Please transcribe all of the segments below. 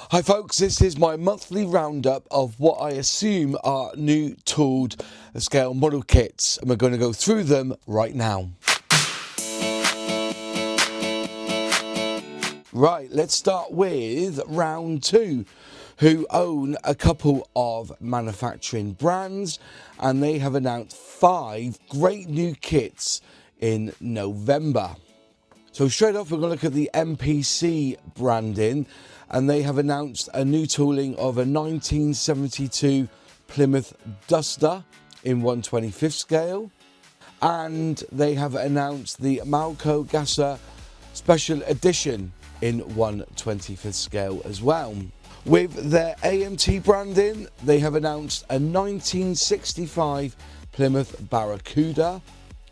Hi folks, this is my monthly roundup of what I assume are new tooled scale model kits, and we're going to go through them right now. Right, let's start with round two, who own a couple of manufacturing brands, and they have announced 5 great new kits in November. So straight off, we're going to look at the MPC branding, and they have announced a new tooling of a 1972 Plymouth Duster in 1/25th scale, and they have announced the Malco Gasser Special Edition in 1/25th scale as well. With their AMT branding, they have announced a 1965 Plymouth Barracuda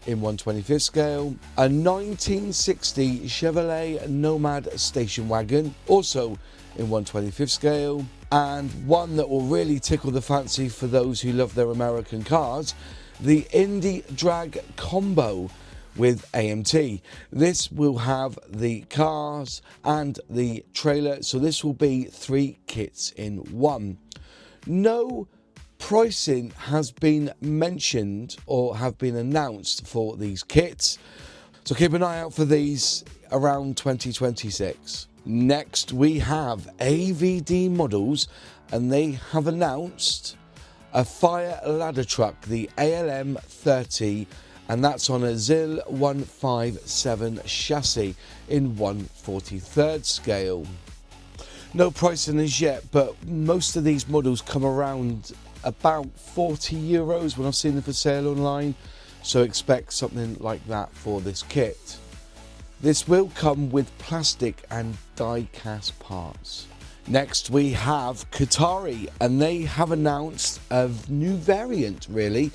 in 1/25th scale, a 1960 Chevrolet Nomad station wagon, also in 1/25th scale, and one that will really tickle the fancy for those who love their American cars, the Indy Drag Combo with AMT. This will have the cars and the trailer, so this will be 3 kits in one. No pricing has been mentioned or have been announced for these kits, so keep an eye out for these around 2026. Next we have AVD Models, and they have announced a fire ladder truck, the ALM 30, and that's on a ZIL 157 chassis in 1/43rd scale. No pricing as yet, but most of these models come around about €40 when I've seen them for sale online, so expect something like that for this kit. This will come with plastic and die cast parts. Next we have KOTARE, and they have announced a new variant really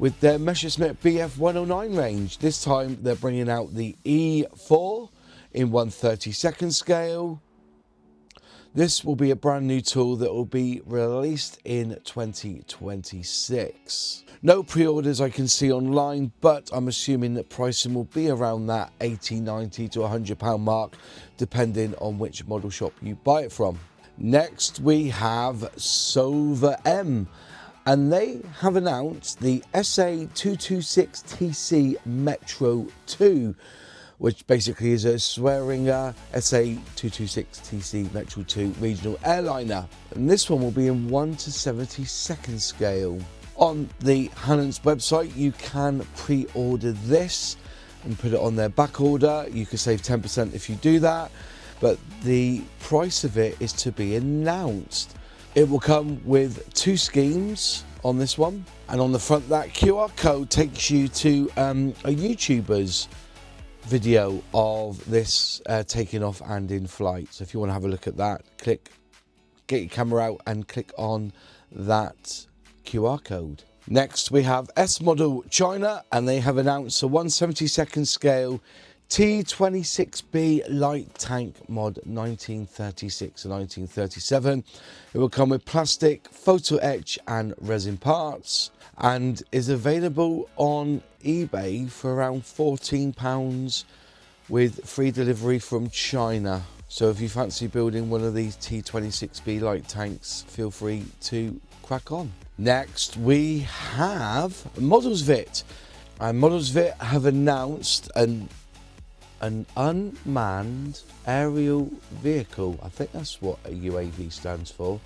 with their Messerschmitt BF109 range. This time they're bringing out the E4 in 1/32nd scale. This will be a brand new tool that will be released in 2026. No pre-orders I can see online, but I'm assuming that pricing will be around that £80, £90 to £100 mark, depending on which model shop you buy it from. Next we have Sova M, and they have announced the SA226TC Metro 2, which basically is a Swearinger SA226TC Metro 2 regional airliner, and this one will be in 1/72nd scale. On the Hannon's website you can pre-order this and put it on their back order. You can save 10% if you do that, but the price of it is to be announced. It will come with 2 schemes on this one, and on the front that QR code takes you to a YouTuber's video of this taking off and in flight. So if you want to have a look at that, get your camera out and click on that QR code. Next we have S Model China, and they have announced a 1/72nd scale T26B light tank mod 1936 and 1937. It will come with plastic, photo etch and resin parts, and is available on eBay for around £14 with free delivery from China. So if you fancy building one of these T26B light tanks, feel free to crack on. Next we have Modelsvit, and Modelsvit have announced an unmanned aerial vehicle. I think that's what a UAV stands for.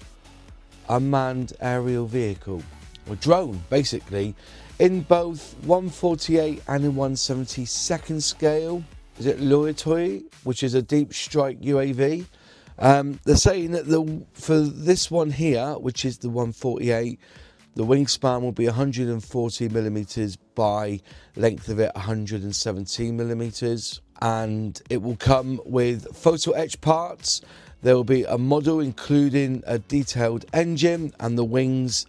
Unmanned aerial vehicle, or drone basically, in both 1/48 and in 1/72nd scale. Is it Loitoi, which is a deep strike UAV. They're saying that for this one here, which is the 1/48, the wingspan will be 140mm by length of it 117mm, and it will come with photo etch parts. There will be a model including a detailed engine, and the wings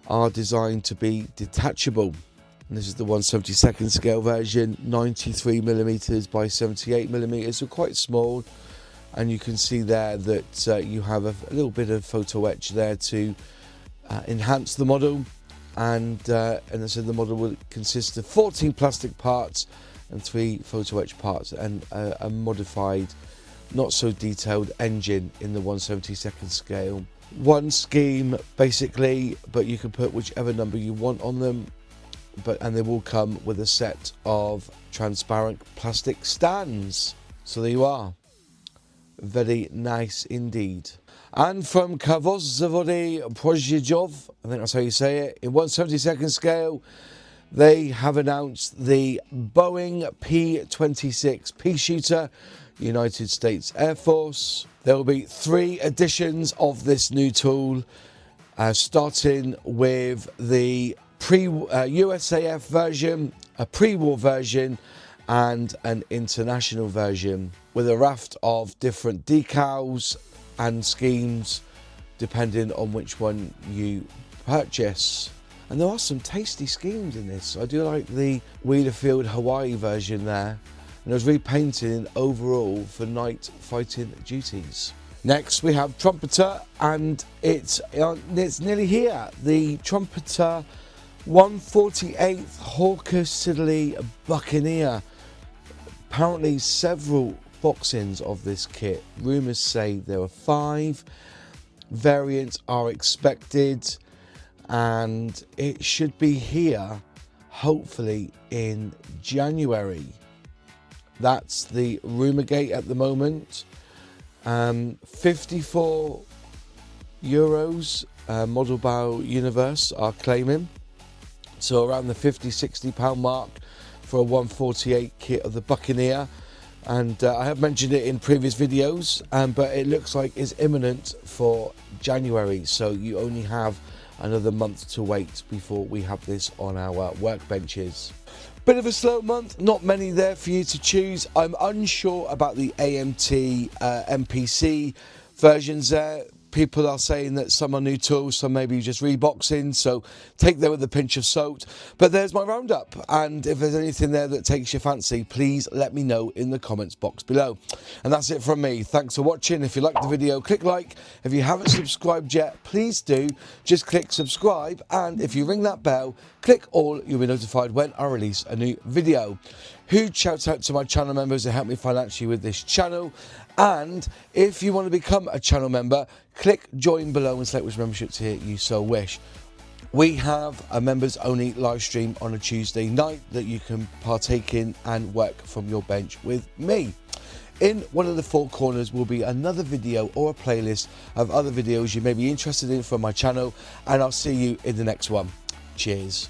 are designed to be detachable. And this is the 1/72nd scale version, 93mm by 78mm, so quite small. And you can see there that you have a little bit of photo etch there to enhance the model, and so the model will consist of 14 plastic parts and 3 photo etch parts, and a modified not so detailed engine in the 1/72 scale. One scheme basically, but you can put whichever number you want on them, and they will come with a set of transparent plastic stands. So there you are. Very nice indeed. And from Kawozawody Pojedziov, I think that's how you say it, in 1/72 scale, they have announced the Boeing P-26 pea shooter, United States Air Force. There will be 3 editions of this new tool, starting with the USAF version, a pre-war version, and an international version, with a raft of different decals and schemes depending on which one you purchase. And there are some tasty schemes in this. I do like the Wheelerfield Hawaii version there, and it was repainted in overall for night fighting duties. Next we have Trumpeter, and it's nearly here. The Trumpeter 148th Hawker Siddeley Buccaneer. Apparently several boxings of this kit. Rumours say there are 5. Variants are expected, and it should be here hopefully in January. That's the rumour gate at the moment. 54 euros, Model Bow Universe are claiming. So around the £50-60 mark for a 148 kit of the Buccaneer. And I have mentioned it in previous videos, but it looks like it's imminent for January. So you only have another month to wait before we have this on our workbenches. Bit of a slow month, not many there for you to choose. I'm unsure about the AMT MPC versions there. People are saying that some are new tools, some maybe just reboxing, so take them with a pinch of salt. But there's my roundup, and if there's anything there that takes your fancy, please let me know in the comments box below. And that's it from me. Thanks for watching. If you liked the video, click like. If you haven't subscribed yet, please do. Just click subscribe, and if you ring that bell, click all. You'll be notified when I release a new video. Huge shout out to my channel members who help me financially with this channel. And if you want to become a channel member, click join below and select which membership tier you so wish. We have a members only live stream on a Tuesday night that you can partake in and work from your bench with me. In one of the 4 corners will be another video or a playlist of other videos you may be interested in from my channel, and I'll see you in the next one. Cheers.